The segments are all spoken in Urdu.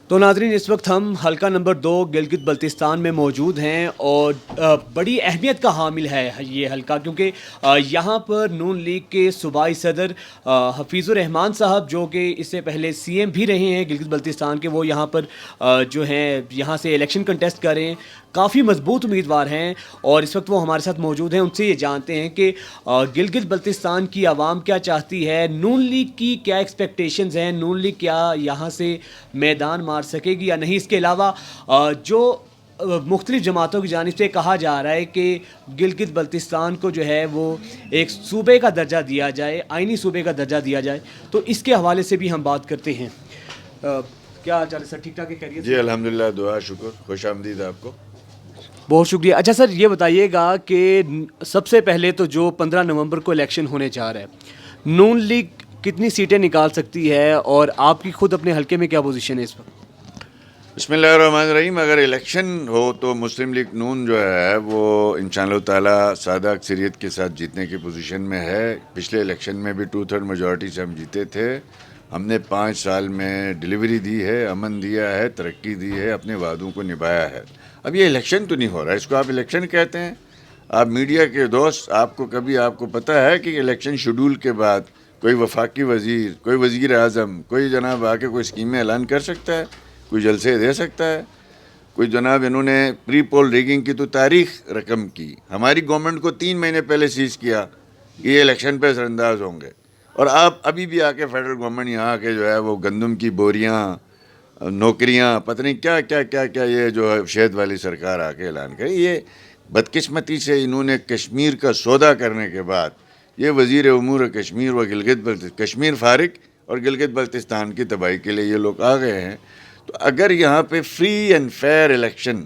تو ناظرین اس وقت ہم حلقہ نمبر 2 گلگت بلتستان میں موجود ہیں اور بڑی اہمیت کا حامل ہے یہ حلقہ کیونکہ یہاں پر نون لیگ کے صوبائی صدر حفیظ الرحمان صاحب جو کہ اس سے پہلے سی ایم بھی رہے ہیں گلگت بلتستان کے، وہ یہاں پر جو ہیں یہاں سے الیکشن کنٹیسٹ کر رہے ہیں، کافی مضبوط امیدوار ہیں اور اس وقت وہ ہمارے ساتھ موجود ہیں۔ ان سے یہ جانتے ہیں کہ گلگت بلتستان کی عوام کیا چاہتی ہے، نون لیگ کی کیا ایکسپیکٹیشنز ہیں، نون لیگ کیا یہاں سے میدان مار سکے گی یا نہیں۔ اس کے علاوہ جو مختلف جماعتوں کی جانب سے کہا جا رہا ہے کہ گلگت بلتستان کو جو ہے وہ ایک صوبے کا درجہ دیا جائے، آئینی صوبے کا درجہ دیا جائے، تو اس کے حوالے سے بھی ہم بات کرتے ہیں۔ کیا چل سر، ٹھیک ٹھاک ہے؟ خیریت؟ جی الحمدللہ، دعا شکر، خوش آمدید آپ کو۔ بہت شکریہ۔ اچھا سر، یہ بتائیے گا کہ سب سے پہلے تو جو 15 نومبر کو الیکشن ہونے جا رہا ہے، نون لیگ کتنی سیٹیں نکال سکتی ہے اور آپ کی خود اپنے حلقے میں کیا پوزیشن ہے اس وقت؟ بسم اللہ الرحمن الرحیم۔ اگر الیکشن ہو تو مسلم لیگ نون جو ہے وہ انشاءاللہ تعالیٰ سادہ اکثریت کے ساتھ جیتنے کی پوزیشن میں ہے۔ پچھلے الیکشن میں بھی 2/3 میجورٹی سے ہم جیتے تھے۔ ہم نے 5 سال میں ڈیلیوری دی ہے، امن دیا ہے، ترقی دی ہے، اپنے وعدوں کو نبھایا ہے۔ اب یہ الیکشن تو نہیں ہو رہا، اس کو آپ الیکشن کہتے ہیں؟ آپ میڈیا کے دوست، آپ کو پتہ ہے کہ الیکشن شیڈول کے بعد کوئی وفاقی وزیر، کوئی وزیر اعظم، کوئی جناب آ کے کوئی اسکیمیں اعلان کر سکتا ہے، کوئی جلسے دے سکتا ہے؟ کوئی جناب انہوں نے پری پول ریگنگ کی تو تاریخ رقم کی، ہماری گورنمنٹ کو 3 مہینے پہلے سیز کیا کہ یہ الیکشن پہ اثر انداز ہوں گے، اور آپ ابھی بھی آ کے فیڈرل گورنمنٹ یہاں آ کے جو ہے وہ گندم کی بوریاں، نوکریاں، پتہ نہیں کیا کیا کیا کیا یہ جو ہے شہد والی سرکار آ کے اعلان کرے۔ یہ بدقسمتی سے انہوں نے کشمیر کا سودا کرنے کے بعد یہ وزیر امور کشمیر و کشمیر فارغ اور گلگت بلتستان کی تباہی کے لیے یہ لوگ آ گئے ہیں۔ تو اگر یہاں پہ فری اینڈ فیئر الیکشن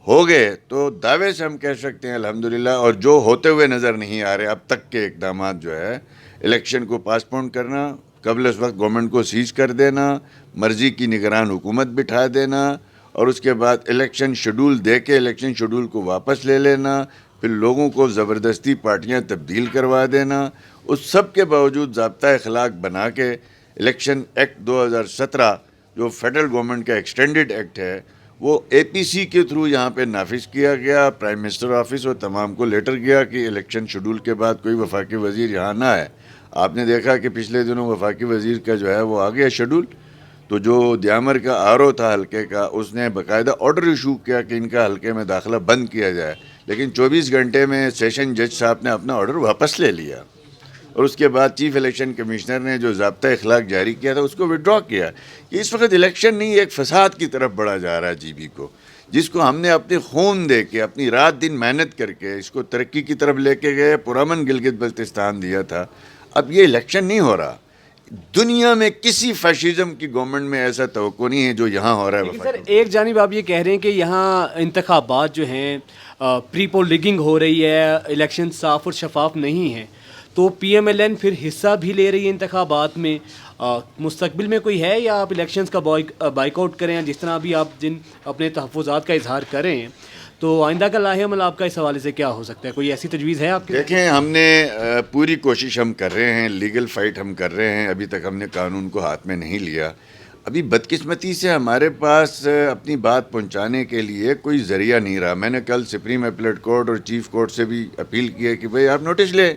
ہو گئے تو دعوے سے ہم کہہ سکتے ہیں الحمدللہ، اور جو ہوتے ہوئے نظر نہیں آ رہے اب تک کے اقدامات جو ہے، الیکشن کو پاس پون کرنا، قبل اس وقت گورنمنٹ کو سیز کر دینا، مرضی کی نگران حکومت بٹھا دینا، اور اس کے بعد الیکشن شیڈول دے کے الیکشن شیڈول کو واپس لے لینا، پھر لوگوں کو زبردستی پارٹیاں تبدیل کروا دینا، اس سب کے باوجود ضابطہ اخلاق بنا کے الیکشن ایکٹ 2017 جو فیڈرل گورنمنٹ کا ایکسٹینڈڈ ایکٹ ہے وہ اے پی سی کے تھرو یہاں پہ نافذ کیا گیا۔ پرائم منسٹر آفس اور تمام کو لیٹر گیا کہ الیکشن شیڈول کے بعد کوئی وفاقی وزیر یہاں نہ آئے۔ آپ نے دیکھا کہ پچھلے دنوں وفاقی وزیر کا جو ہے وہ آ گیا شیڈول، تو جو دیامر کا آر او تھا حلقے کا، اس نے باقاعدہ آرڈر ایشو کیا کہ ان کا حلقے میں داخلہ بند کیا جائے، لیکن 24 گھنٹے میں سیشن جج صاحب نے اپنا آرڈر واپس لے لیا، اور اس کے بعد چیف الیکشن کمشنر نے جو ضابطہ اخلاق جاری کیا تھا اس کو وڈرا کیا۔ اس وقت الیکشن نہیں، ایک فساد کی طرف بڑھا جا رہا ہے جی بی کو، جس کو ہم نے اپنے خون دے کے، اپنی رات دن محنت کر کے اس کو ترقی کی طرف لے کے گئے، پرامن گلگت بلتستان دیا تھا۔ اب یہ الیکشن نہیں ہو رہا، دنیا میں کسی فیشزم کی گورنمنٹ میں ایسا توقع نہیں ہے جو یہاں ہو رہا ہے۔ لیکن سر ایک جانب آپ یہ کہہ رہے ہیں کہ یہاں انتخابات جو ہیں پری پول ریگنگ ہو رہی ہے، الیکشن صاف اور شفاف نہیں ہے، تو پی ایم ایل این پھر حصہ بھی لے رہی ہے انتخابات میں، مستقبل میں کوئی ہے یا آپ الیکشنز کا بائیک آؤٹ کریں، جس طرح بھی آپ جن اپنے تحفظات کا اظہار کریں، تو آئندہ کا لاہ عمل آپ کا اس حوالے سے کیا ہو سکتا ہے؟ کوئی ایسی تجویز ہے آپ کی؟ دیکھیں، ہم نے پوری کوشش ہم کر رہے ہیں، لیگل فائٹ ہم کر رہے ہیں، ابھی تک ہم نے قانون کو ہاتھ میں نہیں لیا۔ ابھی بدقسمتی سے ہمارے پاس اپنی بات پہنچانے کے لیے کوئی ذریعہ نہیں رہا۔ میں نے کل سپریم اپیلیٹ کورٹ اور چیف کورٹ سے بھی اپیل کی ہے کہ بھئی آپ نوٹس لیں۔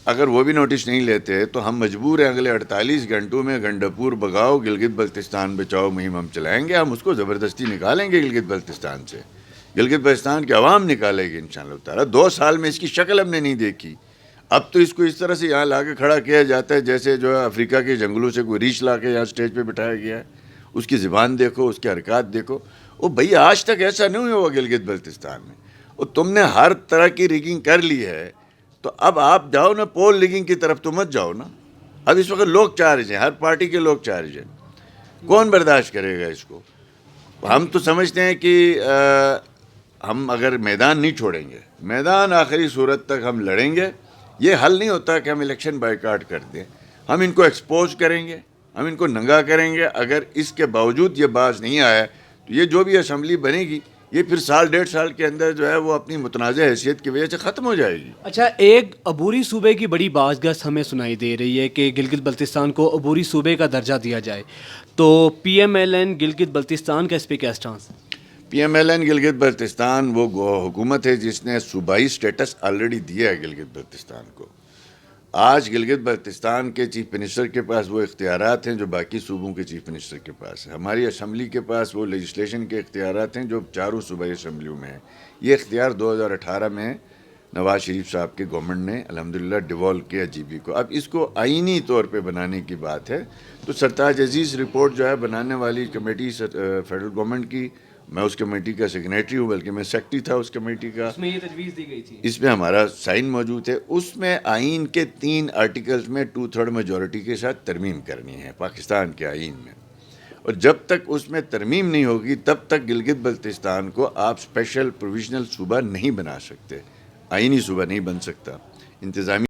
اگر وہ بھی نوٹس نہیں لیتے تو ہم مجبور ہیں اگلے 48 گھنٹوں میں گنڈپور بگاؤ گلگت بلتستان بچاؤ مہم ہم چلائیں گے۔ ہم اس کو زبردستی نکالیں گے گلگت بلتستان سے، گلگت بلتستان کی عوام نکالے گی انشاءاللہ تعالیٰ۔ 2 سال میں اس کی شکل ہم نے نہیں دیکھی، اب تو اس کو اس طرح سے یہاں لا کے کھڑا کیا جاتا ہے جیسے جو ہے افریقہ کے جنگلوں سے کوئی ریچھ لا کے یہاں سٹیج پہ بٹھایا گیا ہے۔ اس کی زبان دیکھو، اس کے حرکات دیکھو، او بھئی آج تک ایسا نہیں ہوا گلگت بلتستان میں، اور تم نے ہر طرح کی ریگنگ کر لی ہے، تو اب آپ جاؤ نا پول لیگنگ کی طرف، تو مت جاؤ نا۔ اب اس وقت لوگ چارج ہیں، ہر پارٹی کے لوگ چارج ہیں، کون برداشت کرے گا اس کو؟ ہم تو سمجھتے ہیں کہ ہم اگر میدان نہیں چھوڑیں گے، میدان آخری صورت تک ہم لڑیں گے۔ یہ حل نہیں ہوتا کہ ہم الیکشن بائیکاٹ کر دیں، ہم ان کو ایکسپوز کریں گے، ہم ان کو ننگا کریں گے۔ اگر اس کے باوجود یہ باز نہیں آیا تو یہ جو بھی اسمبلی بنے گی یہ پھر سال ڈیڑھ سال کے اندر جو ہے وہ اپنی متنازع حیثیت کی وجہ سے ختم ہو جائے گی. اچھا، ایک عبوری صوبے کی بڑی باز گشت ہمیں سنائی دے رہی ہے کہ گلگت بلتستان کو عبوری صوبے کا درجہ دیا جائے، تو P M L N Gilgit Baltistan کا اس پہ کیا اسٹانس ہے؟ P M L N Gilgit Baltistan وہ حکومت ہے جس نے صوبائی سٹیٹس آلریڈی دیا ہے گلگت بلتستان کو. آج گلگت بلتستان کے چیف منسٹر کے پاس وہ اختیارات ہیں جو باقی صوبوں کے چیف منسٹر کے پاس ہیں. ہماری اسمبلی کے پاس وہ لیجسلیشن کے اختیارات ہیں جو چاروں صوبائی اسمبلیوں میں ہیں. یہ اختیار 2018 میں نواز شریف صاحب کے گورنمنٹ نے الحمدللہ ڈیوالو کیا جی بی کو. اب اس کو آئینی طور پہ بنانے کی بات ہے تو سرتاج عزیز رپورٹ جو ہے بنانے والی کمیٹی فیڈرل گورنمنٹ کی، میں اس کمیٹی کا سیکریٹری ہوں، بلکہ میں سیکریٹری تھا اس کمیٹی کا. اس میں یہ تجویز دی گئی تھی، اس میں ہمارا سائن موجود ہے. اس میں آئین کے 3 آرٹیکلز میں 2/3 میجورٹی کے ساتھ ترمیم کرنی ہے پاکستان کے آئین میں، اور جب تک اس میں ترمیم نہیں ہوگی تب تک گلگت بلتستان کو آپ اسپیشل پروویژنل صوبہ نہیں بنا سکتے، آئینی صوبہ نہیں بن سکتا. انتظامی